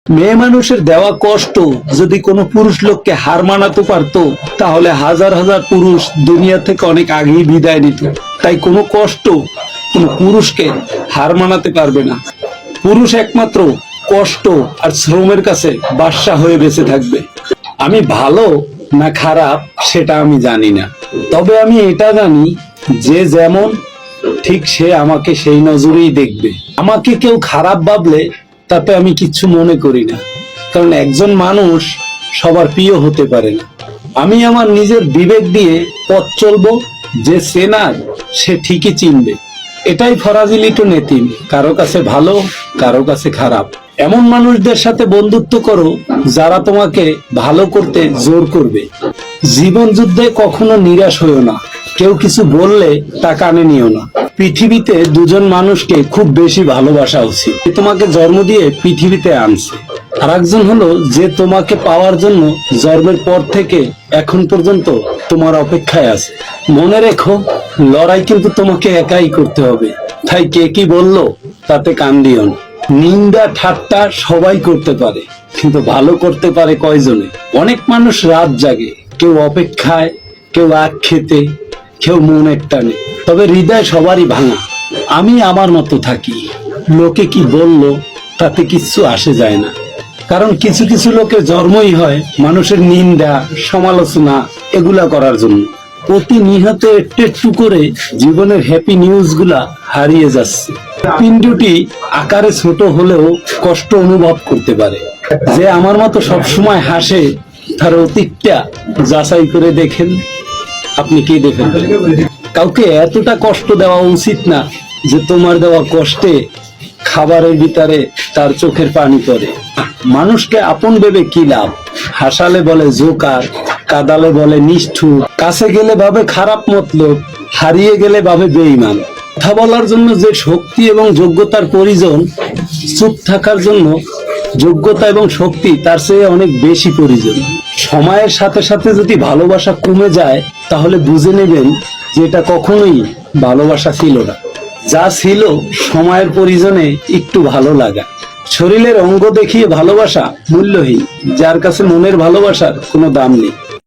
মেয়ে মানুষের দেওয়া কষ্ট যদি কোনো পুরুষ লোককে হার মানাতে পারতো, তাহলে হাজার হাজার পুরুষ দুনিয়া থেকে অনেক আগেই বিদায় নিত। তাই কোনো কষ্ট কোনো পুরুষকে হার মানাতে পারবে না। পুরুষ একমাত্র কষ্ট আর শ্রমের কাছে বাদশা হয়ে বেঁচে থাকবে। আমি ভালো না খারাপ সেটা আমি জানি না, তবে আমি এটা জানি যে যেমন ঠিক সে আমাকে সেই নজরেই দেখবে। আমাকে কেউ খারাপ ভাবলে তাতে আমি কিচ্ছু মনে করি না, কারণ একজন মানুষ সবার প্রিয় হতে পারে না। আমি আমার নিজের বিবেক দিয়ে পথ চলবো, যে চেনার সে ঠিকই চিনবে। এটাই ফরাজিলি টু নেতিম, কারো কাছে ভালো কারো কাছে খারাপ। এমন মানুষদের সাথে বন্ধুত্ব করো যারা তোমাকে ভালো করতে জোর করবে। জীবন যুদ্ধে কখনো নিরাশ হইও না, কেউ কিছু বললে তা কানে নিও না। পৃথিবীতে দুজন মানুষকে খুব বেশি ভালোবাসা উচিত। তোমাকে জন্ম দিয়ে পৃথিবীতে আনছে, আর একজন হলো যে তোমাকে পাওয়ার জন্য জন্মের পর থেকে এখন পর্যন্ত তোমার অপেক্ষায় আছে। মনে রেখো, লড়াই কিন্তু তোমাকে একাই করতে হবে। তাই কে কি বললো তাতে কান দিও না। নিন্দা ঠাট্টা সবাই করতে পারে, কিন্তু ভালো করতে পারে কয়জনে? অনেক মানুষ রাত জাগে, কেউ অপেক্ষায়, কেউ আগ খেতে, কেউ মনের টানে, তবে হৃদয় সবারই ভাঙা। আমি আমার মতো থাকি, লোকে কি বললো তাতে কিচ্ছু আসে যায় না। কারণ কিছু কিছু লোকের জন্মই হয় মানুষের নিন্দা সমালোচনা এগুলা করার জন্য। প্রতিনিয়ত একটু একটু করে জীবনের হ্যাপি নিউজ গুলা হারিয়ে যাচ্ছে। পিণ্ডুটি আকারে ছোট হলেও কষ্ট অনুভব করতে পারে। যে আমার মতো সবসময় হাসে তার অতীতটা যাচাই করে দেখেন, আপনি কি দেখেন। কাউকে এতটা কষ্ট দেওয়া উচিত না যে তোমার দেওয়া কষ্টে খাবারের ভিতরে তার চোখের পানি পড়ে। মানুষকে আপন ভেবে কি লাভ? হাসালে বলে জোকার, কাদালে বলে নিষ্ঠুর, কাছে গেলে ভাবে খারাপ মতলব, হারিয়ে গেলে ভাবে বেঈমান। কথা বলার জন্য যে শক্তি এবং যোগ্যতার প্রয়োজন, চুপ থাকার জন্য যোগ্যতা এবং শক্তি তার চেয়ে অনেক বেশি প্রয়োজন। সময়ের সাথে সাথে যদি ভালোবাসা কমে যায়, তাহলে বুঝে নেবেন যে এটা কখনোই ভালোবাসা ছিল না। যা ছিল সময়ের প্রয়োজনে একটু ভালো লাগা। শরীরের অঙ্গ দেখিয়ে ভালোবাসা মূল্যহীন, যার কাছে মনের ভালোবাসার কোনো দাম নেই।